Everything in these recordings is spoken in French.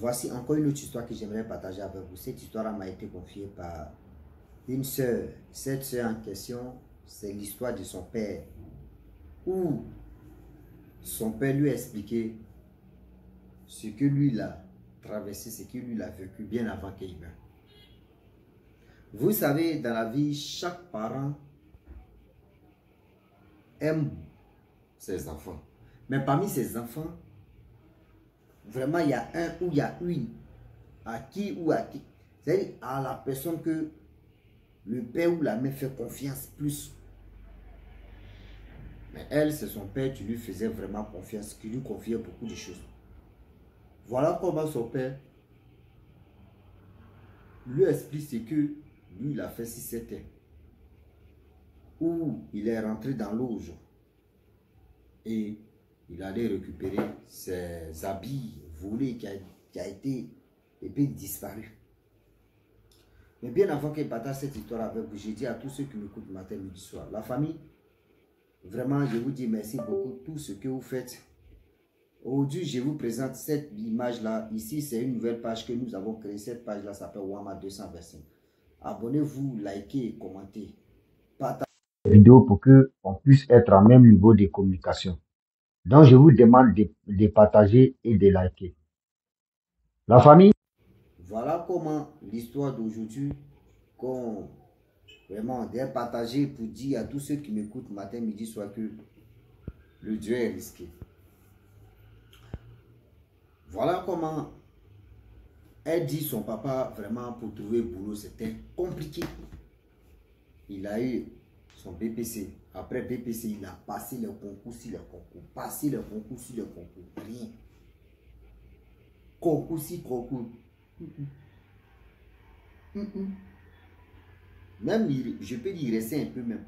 Voici encore une autre histoire que j'aimerais partager avec vous. Cette histoire m'a été confiée par une sœur. Cette sœur en question, c'est l'histoire de son père. Où son père lui a expliqué ce que lui il a traversé, ce que lui il a vécu bien avant qu'il meure. Vous savez, dans la vie, chaque parent aime ses enfants. Mais parmi ses enfants, vraiment, il y a un ou il y a une à qui ou à qui. C'est-à-dire à la personne que le père ou la mère fait confiance plus. Mais elle, c'est son père qui lui faisait vraiment confiance, qui lui confiait beaucoup de choses. Voilà comment son père lui explique ce que lui, il a fait si c'était. Où il est rentré dans l'auge et il allait récupérer ses habits volés qui a été et puis disparu. Mais bien avant qu'il partage cette histoire avec vous, j'ai dit à tous ceux qui m'écoutent matin, midi, soir, la famille, vraiment, je vous dis merci beaucoup pour tout ce que vous faites. Aujourd'hui, je vous présente cette image-là. Ici, c'est une nouvelle page que nous avons créée. Cette page-là s'appelle Wama 225. Abonnez-vous, likez et commentez. Partagez la vidéo pour qu'on puisse être en même niveau de communication. Donc, je vous demande de partager et de liker. La famille, voilà comment l'histoire d'aujourd'hui, qu'on vraiment de partager pour dire à tous ceux qui m'écoutent matin, midi, soir que le Dieu est risqué. Voilà comment elle dit son papa, vraiment pour trouver boulot, c'était compliqué. Il a eu son BPC. Après BPC, il a passé le concours sur le concours. Passé le concours sur le concours. Rien. Concours sur concours. Même, je peux dire, il restait un peu même.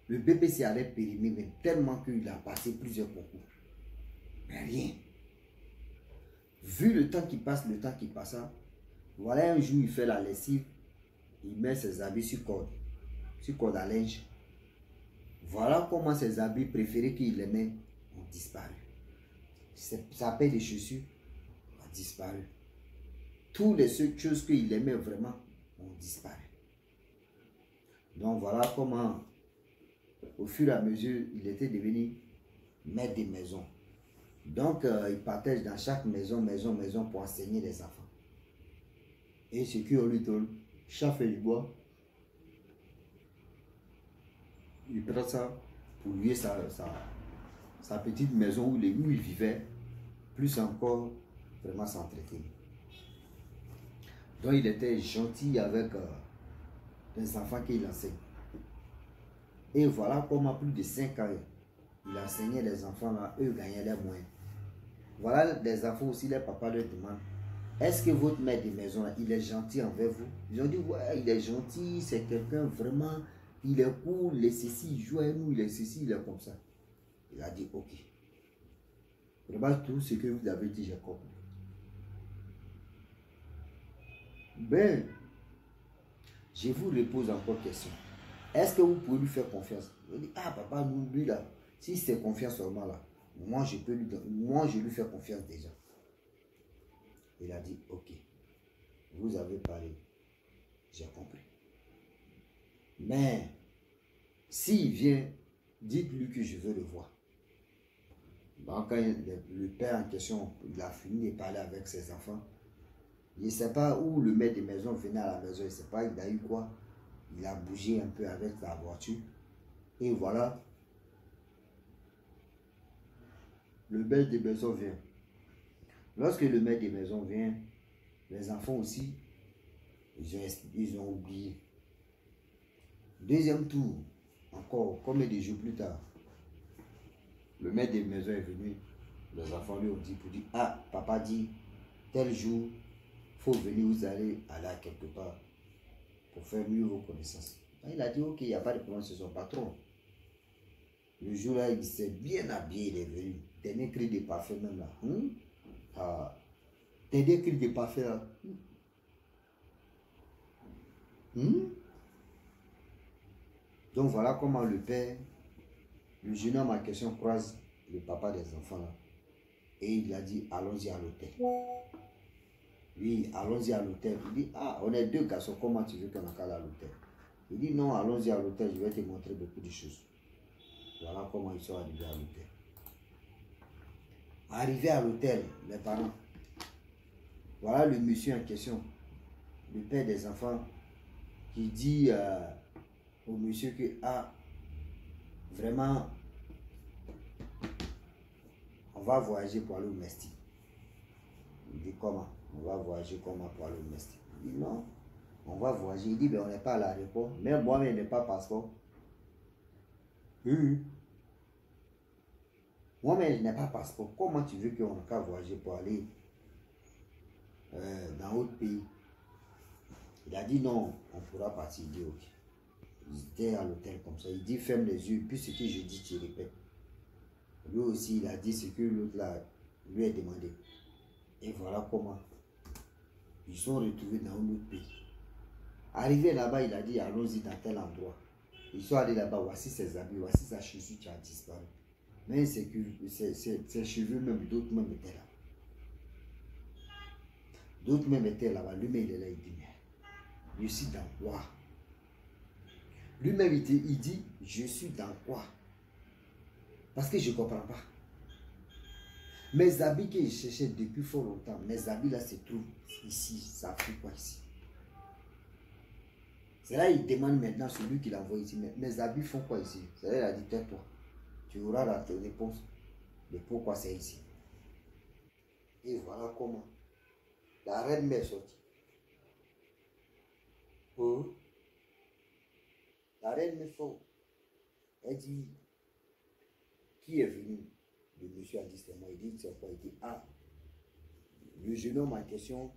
Le BPC allait périmer même, tellement qu'il a passé plusieurs concours. Mais rien. Vu le temps qui passe, le temps qui passa, voilà un jour, il fait la lessive, il met ses habits sur corde à linge. Voilà comment ses habits préférés qu'il aimait ont disparu. Sa paire de chaussures a disparu. Toutes les choses qu'il aimait vraiment ont disparu. Donc voilà comment, au fur et à mesure, il était devenu maître des maisons. Donc, il partage dans chaque maison pour enseigner les enfants. Et ce qu'on lui donne, chaque feuille du bois, il prend ça pour lui sa petite maison où il vivait, plus encore vraiment s'entretenir. Donc, il était gentil avec les enfants qu'il enseigne. Et voilà comment, plus de 5 ans, il enseignait les enfants là, eux gagnaient les moyens. Voilà les enfants aussi, les papas leur demandent, est-ce que votre maître de maison, là, il est gentil envers vous? Ils ont dit, ouais, il est gentil, c'est quelqu'un vraiment, il est cool, il est ceci, il joue à nous, il est ceci, il est comme ça. Il a dit, ok. Vraiment, tout ce que vous avez dit, j'ai compris. Ben, je vous repose encore question. Est-ce que vous pouvez lui faire confiance? Il dit, ah papa, nous, lui là, si c'est confiance seulement là, moi je lui fais confiance déjà. Il a dit, ok, vous avez parlé, j'ai compris. Mais, s'il vient, dites-lui que je veux le voir. Donc, quand le père en question, il a fini de parler avec ses enfants, il ne sait pas où le maître de maison venait à la maison, il ne sait pas, il a eu quoi. Il a bougé un peu avec la voiture. Et voilà, le maître de maison vient. Lorsque le maître de maison vient, les enfants aussi, ils ont oublié. Deuxième tour, encore, combien de jours plus tard, le maître de maison est venu. Les enfants lui ont dit pour dire, ah, papa dit, tel jour, il faut venir, vous allez aller à quelque part pour faire mieux vos connaissances. Il a dit, ok, il n'y a pas de problème, c'est son patron. Le jour-là, il s'est bien habillé, il est venu. Dernier cri de parfum même là. Ah, dernier cri de parfum là. Donc voilà comment le père, le jeune homme en question croise le papa des enfants là. Et il a dit, allons-y à l'hôtel. Oui, allons-y à l'hôtel. Il dit, ah, on est deux garçons, comment tu veux qu'on aille à l'hôtel? Il dit, non, allons-y à l'hôtel, je vais te montrer beaucoup de choses. Voilà comment ils sont arrivés à l'hôtel. Arrivé à l'hôtel, les parents. Voilà le monsieur en question, le père des enfants, qui dit au monsieur que, ah, vraiment, on va voyager pour aller au Mestic. Il dit, comment? On va voyager comment pour aller au Mestic? Il dit, non, on va voyager. Il dit, ben on n'est pas à l'aéroport. Même moi-même, je n'ai pas passeport. Moi-même, je n'ai pas passeport. Comment tu veux qu'on va voyager pour aller dans autre pays? Il a dit, non, on pourra partir. Il dit, ok. Ils étaient à l'hôtel comme ça. Il dit, ferme les yeux. Puis ce que je dis, tu répètes. Lui aussi, il a dit ce que l'autre là lui a demandé. Et voilà comment ils sont retrouvés dans un autre pays. Arrivé là-bas, il a dit, allons-y dans tel endroit. Ils sont allés là-bas, voici ses habits, voici sa chaussure qui a disparu. Mais c'est que ses cheveux, même d'autres même étaient là. D'autres même étaient là-bas. Lui-même, il est là, il dit, mais je suis dans quoi? Lui-même, il dit, je suis dans quoi? Parce que je ne comprends pas. Mes habits que je cherchais depuis fort longtemps, mes habits là se trouvent ici. Ça fait quoi ici? C'est là il demande maintenant celui qui l'envoie ici. Mais mes habits font quoi ici? C'est là il a dit, tais-toi. Tu auras la réponse de pourquoi c'est ici. Et voilà comment la reine mère est sortie. Oh. La reine mère sort. Elle dit, qui est venu? Le monsieur a dit, c'est moi. Il dit, c'est quoi? Il dit, ah, le jeune homme en question,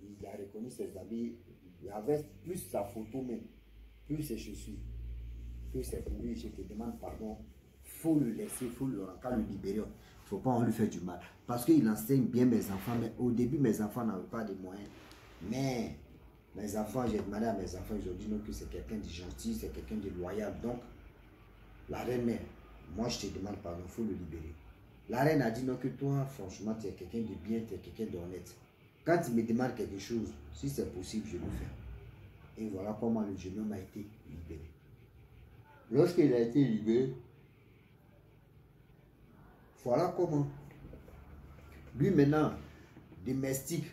il a reconnu ses habits. Il avait plus sa photo même, plus ses chaussures, que c'est pour lui. Je te demande pardon. Il faut le laisser, il faut le libérer. Il ne faut pas en lui faire du mal. Parce qu'il enseigne bien mes enfants. Mais au début, mes enfants n'avaient pas de moyens. Mais mes enfants, j'ai demandé à mes enfants, ils ont dit non, que c'est quelqu'un de gentil, c'est quelqu'un de loyal. Donc, la reine mère, moi je te demande pardon, il faut le libérer. La reine a dit non, que toi, franchement, tu es quelqu'un de bien, tu es quelqu'un d'honnête. Quand il me demande quelque chose, si c'est possible, je le fais. Et voilà comment le jeune homme a été libéré. Lorsqu'il a été libéré, voilà comment. Lui maintenant, domestique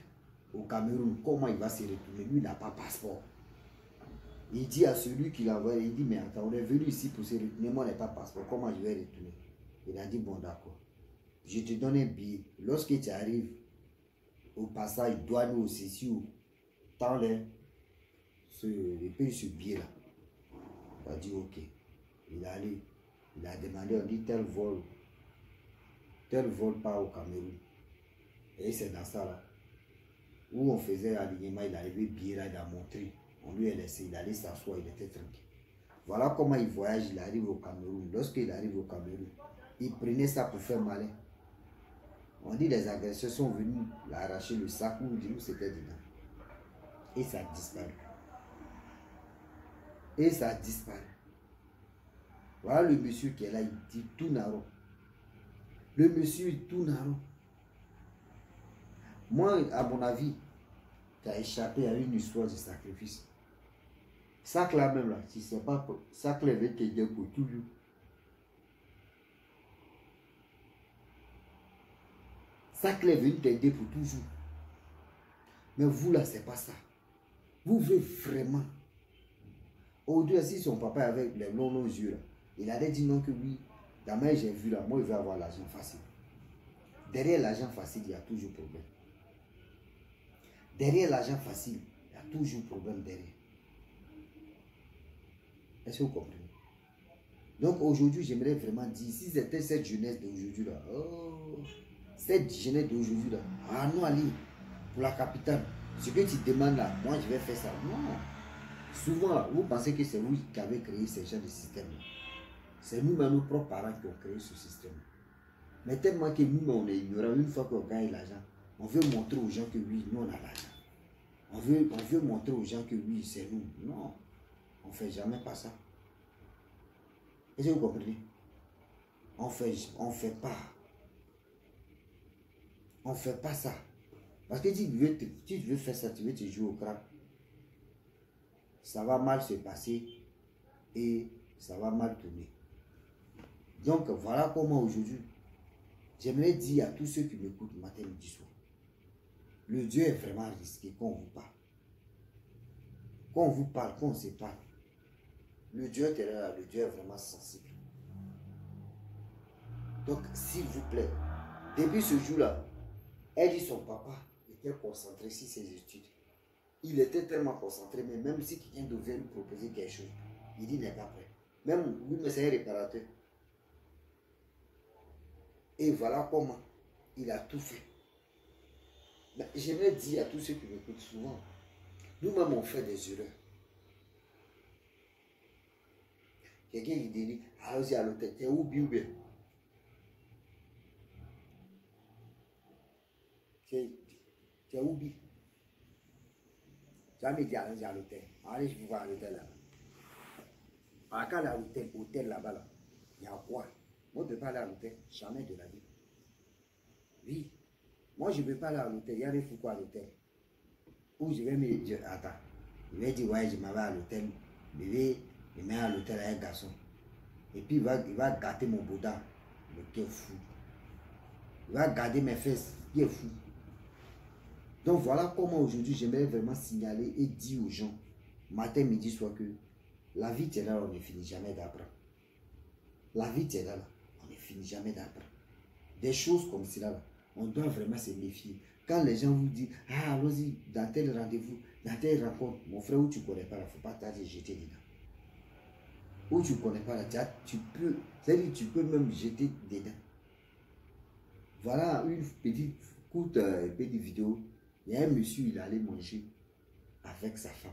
au Cameroun, comment il va se retourner? Lui, il n'a pas de passeport. Il dit à celui qui l'a envoyé, il dit, mais attends, on est venu ici pour se retourner, moi, je n'ai pas de passeport, comment je vais retourner? Il a dit, bon, d'accord. Je te donne un billet. Lorsque tu arrives au passage douane ou ceci ou tant les ce billet-là. Il a dit, ok. Il est allé, il a demandé, on dit tel vol part au Cameroun. Et c'est dans ça là, où on faisait alignement, il arrivait billet là, il a montré. On lui a laissé, il allait s'asseoir, il était tranquille. Voilà comment il voyage, il arrive au Cameroun. Lorsqu'il arrive au Cameroun, il prenait ça pour faire malin. On dit les agresseurs sont venus l'arracher le sac où c'était dedans. Et ça a disparu. Et ça a disparu. Voilà le monsieur qui est là, il dit tout narrow. Le monsieur est tout narrow. Moi, à mon avis, tu as échappé à une histoire de sacrifice. Ça là même là, si c'est pas ça là avec quelqu'un pour toujours. Ça là venu t'aider pour toujours. Mais vous là, c'est pas ça. Vous voulez vraiment. Aujourd'hui, si son papa avec les longs yeux là, il allait dire non que oui. Demain j'ai vu là, moi il veut avoir l'argent facile. Derrière l'argent facile, il y a toujours problème. Derrière l'argent facile, il y a toujours problème derrière. Est-ce que vous comprenez? Donc aujourd'hui, j'aimerais vraiment dire, si c'était cette jeunesse d'aujourd'hui là, oh, cette jeunesse d'aujourd'hui là, ah non, allez, pour la capitale, ce que tu demandes là, moi je vais faire ça. Non. Souvent, vous pensez que c'est vous qui avez créé ce genre de système. C'est nous-mêmes, nos propres parents qui ont créé ce système. Mais tellement que nous-mêmes, on est ignorants, une fois qu'on gagne l'argent, on veut montrer aux gens que oui, nous on a l'argent. On veut montrer aux gens que oui, c'est nous. Non, on ne fait jamais pas ça. Est-ce que vous comprenez? On fait pas. On ne fait pas ça. Parce que si tu veux faire ça, tu veux te jouer au crabe, ça va mal se passer et ça va mal tourner. Donc voilà comment aujourd'hui, j'aimerais dire à tous ceux qui m'écoutent matin, midi, soir, le Dieu est vraiment risqué quand on vous parle. Quand on vous parle, quand on se parle, le Dieu est là, le Dieu est vraiment sensible. Donc, s'il vous plaît, depuis ce jour-là, elle dit son papa était concentré sur ses études. Il était tellement concentré, mais même si quelqu'un devait lui proposer quelque chose, il dit n'est pas prêt. Même lui, mais c'est un réparateur. Et voilà comment il a tout fait. J'aimerais dire à tous ceux qui m'écoutent souvent, nous-mêmes on fait des erreurs. Quelqu'un qui dit, allons-y à l'hôtel, t'es où bien? Tu es où bien? Tu vas me dire, allons-y à l'hôtel. Allez, je vous vois à l'hôtel là-bas. Quand à l'hôtel là-bas, là, il y a quoi? Moi, je ne peux pas aller à l'hôtel, jamais de la vie. Oui. Moi, je ne veux pas aller à l'hôtel. Il y a des fous quoi à l'hôtel. Où je vais me dire, attends, il va dire, ouais, je m'en vais à l'hôtel. Bébé, il met à l'hôtel avec un garçon. Et puis, il va gâter mon boudin. Le qui est fou. Il va garder mes fesses. Qui est fou. Donc, voilà comment aujourd'hui, j'aimerais vraiment signaler et dire aux gens, matin, midi, soir, que la vie, c'est là, on ne finit jamais d'apprendre. La vie, c'est là, on ne finit jamais d'apprendre. Des choses comme cela, là, on doit vraiment se méfier. Quand les gens vous disent, ah, allons-y, dans tel rendez-vous, dans telle rencontre, mon frère, où tu ne connais pas, il ne faut pas t'aller jeter dedans. Où tu ne connais pas, là, tu peux, c'est-à-dire tu peux même jeter dedans. Voilà une petite courte petite vidéo. Il y a un monsieur, il allait manger avec sa femme.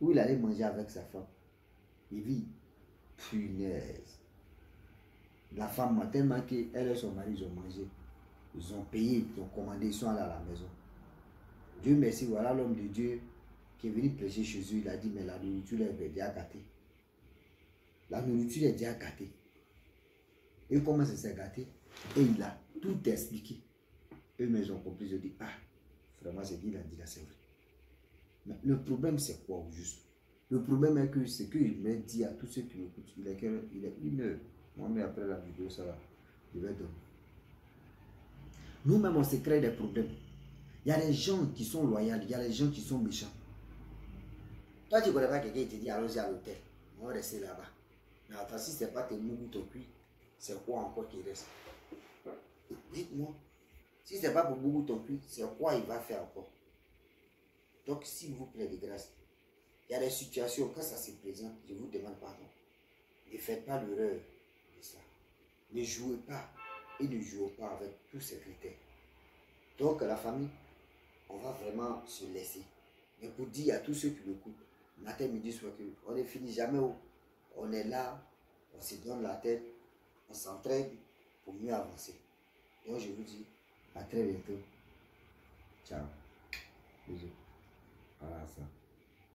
Où il allait manger avec sa femme. Il dit, punaise. La femme, tellement qu'elle et son mari, ils ont mangé. Ils ont payé, ils ont commandé, ils sont allés à la maison. Dieu merci, voilà l'homme de Dieu qui est venu prêcher chez eux. Il a dit, mais la nourriture est déjà gâtée. La nourriture est déjà gâtée. Et comment ça s'est gâté? Et il a tout expliqué. Eux, mais ils ont compris, ils ont dit, ah, vraiment, c'est qu'il a dit là, c'est vrai. Mais le problème, c'est quoi au juste? Le problème est que c'est qu'il m'a dit à tous ceux qui m'écoutent, il est 1 heure. Moi, mais après la vidéo, ça va. Je vais dormir. Nous-mêmes, on se crée des problèmes. Il y a des gens qui sont loyaux, il y a des gens qui sont méchants. Toi, tu ne connais pas quelqu'un qui te dit allons-y à l'hôtel. On va rester là-bas. Mais attends, si ce n'est pas tes mougous, ton cuit, c'est quoi encore qui reste? Dites-moi. Si ce n'est pas pour mougous, ton cuit, c'est quoi il va faire encore? Donc, s'il vous plaît, de grâce, il y a des situations, quand ça se présente, je vous demande pardon. Ne faites pas l'erreur de ça. Ne jouez pas et ne jouez pas avec tous ces critères. Donc, la famille, on va vraiment se laisser. Mais pour dire à tous ceux qui m'écoutent, matin, midi, soir, on ne finit jamais où. On est là, on se donne la tête, on s'entraide pour mieux avancer. Donc, je vous dis à très bientôt. Ciao. Bisous. Voilà ça.